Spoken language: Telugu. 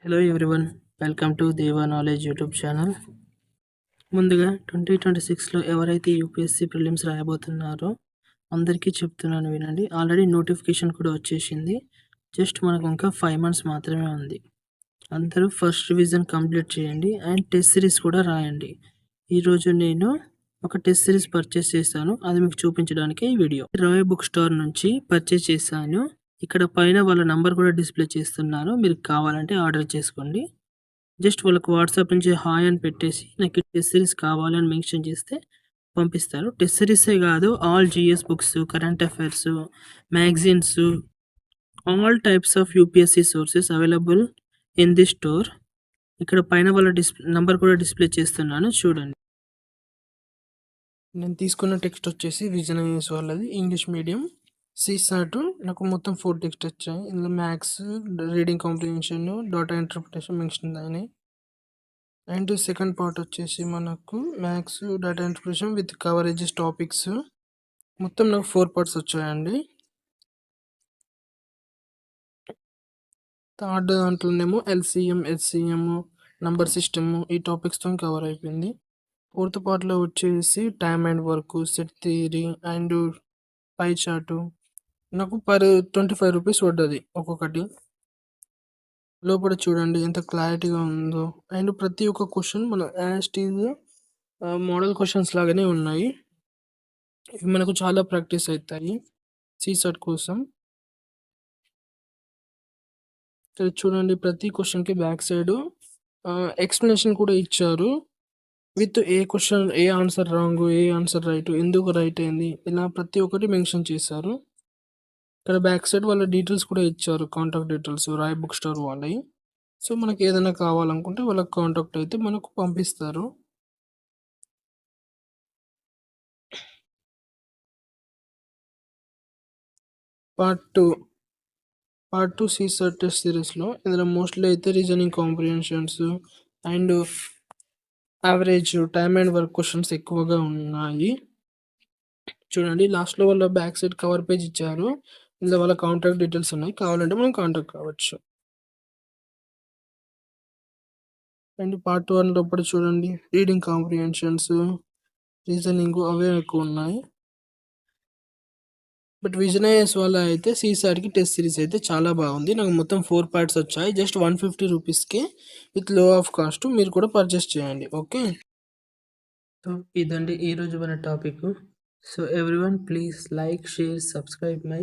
హలో ఎవ్రీవన్, వెల్కమ్ టు దేవా నాలెడ్జ్ యూట్యూబ్ ఛానల్. ముందుగా 2026లో ఎవరైతే యూపీఎస్సీ ప్రిలిమ్స్ రాయబోతున్నారో అందరికీ చెప్తున్నాను వినండి. ఆల్రెడీ నోటిఫికేషన్ కూడా వచ్చేసింది. జస్ట్ మనకు ఇంకా 5 months మాత్రమే ఉంది. అందరూ ఫస్ట్ రివిజన్ కంప్లీట్ చేయండి అండ్ టెస్ట్ సిరీస్ కూడా రాయండి. ఈరోజు నేను ఒక టెస్ట్ సిరీస్ పర్చేస్ చేశాను, అది మీకు చూపించడానికి ఈ వీడియో. రాయ్ బుక్ స్టోర్ నుంచి పర్చేస్ చేశాను. ఇక్కడ పైన వాళ్ళ నంబర్ కూడా డిస్ప్లే చేస్తున్నాను, మీరు కావాలంటే ఆర్డర్ చేసుకోండి. జస్ట్ వాళ్ళకు వాట్సాప్ నుంచి హాయ్ అని పెట్టేసి నాకు టెస్ట్ సిరీస్ కావాలి అని మెన్షన్ చేస్తే పంపిస్తారు. టెస్ట్ సిరీసే కాదు, all GS books, current affairs, magazines, all types of UPSC sources available in the store. ఇక్కడ పైన వాళ్ళ నంబర్ కూడా డిస్ప్లే చేస్తున్నాను, చూడండి. నేను తీసుకున్న టెక్స్ట్ వచ్చేసి విజన్ ఐఎస్ వాళ్ళది, ఇంగ్లీష్ మీడియం. సీసాట్ నాకు మొత్తం 4 టెక్స్ట్ వచ్చాయి. ఇందులో maths, reading comprehension, data interpretation mention అయినాయి. అండ్ సెకండ్ పార్ట్ వచ్చేసి మనకు maths, data interpretation with coverages topics. మొత్తం నాకు 4 parts వచ్చాయండి. థర్డ్ దాంట్లోనేమో ఎల్సిఎం, హెచ్సిఎం, నంబర్ సిస్టమ్, ఈ టాపిక్స్తో కవర్ అయిపోయింది. ఫోర్త్ పార్ట్లో వచ్చేసి time and work, set theory and pie chart. నాకు పర్ 25 రూపీస్ పడ్డది ఒక్కొక్కటి. లోపల చూడండి ఎంత క్లారిటీగా ఉందో. అండ్ ప్రతి ఒక్క క్వశ్చన్ మన యాస్టీజ్ మోడల్ క్వశ్చన్స్ లాగానే ఉన్నాయి. ఇవి మనకు చాలా ప్రాక్టీస్ అవుతాయి సీసాట్ కోసం. ఇక్కడ చూడండి ప్రతి క్వశ్చన్కి బ్యాక్ సైడ్ ఎక్స్ప్లెనేషన్ కూడా ఇచ్చారు. With a question, A answer wrong, A answer right, ఎందుకు రైట్ అయింది, ఇలా ప్రతి ఒక్కటి మెన్షన్ చేశారు. ఇక్కడ బ్యాక్ సైడ్ వాళ్ళ డీటెయిల్స్ కూడా ఇచ్చారు, contact details Rai book store వాళ్ళవి. సో మనకి ఏదైనా కావాలనుకుంటే వాళ్ళకి కాంటాక్ట్ అయితే మనకు పంపిస్తారు. పార్ట్ టూ సీసాట్ టెస్ట్ సిరీస్లో ఇందులో మోస్ట్లీ అయితే reasoning comprehensions and average time and work questions ఎక్కువగా ఉన్నాయి. చూడండి లాస్ట్లో వాళ్ళ బ్యాక్ సైడ్ కవర్ పేజ్ ఇచ్చారు, ఇందులో వాళ్ళ కాంటాక్ట్ డీటెయిల్స్ ఉన్నాయి, కావాలంటే మనం కాంటాక్ట్ కావచ్చు. అండ్ పార్ట్ 1 లోపల చూడండి రీడింగ్ కాంప్రిహెన్షన్స్, రీజనింగ్ అవే ఎక్కువ ఉన్నాయి. బట్ విజన్ ఐఎస్ వల్ల అయితే సీసాట్కి టెస్ట్ సిరీస్ అయితే చాలా బాగుంది. నాకు మొత్తం 4 parts వచ్చాయి, జస్ట్ 150 రూపీస్కి విత్ లో ఆఫ్ కాస్ట్. మీరు కూడా పర్చేస్ చేయండి, ఓకే. సో ఇదండి ఈరోజు మన topic. So everyone please like, share, subscribe my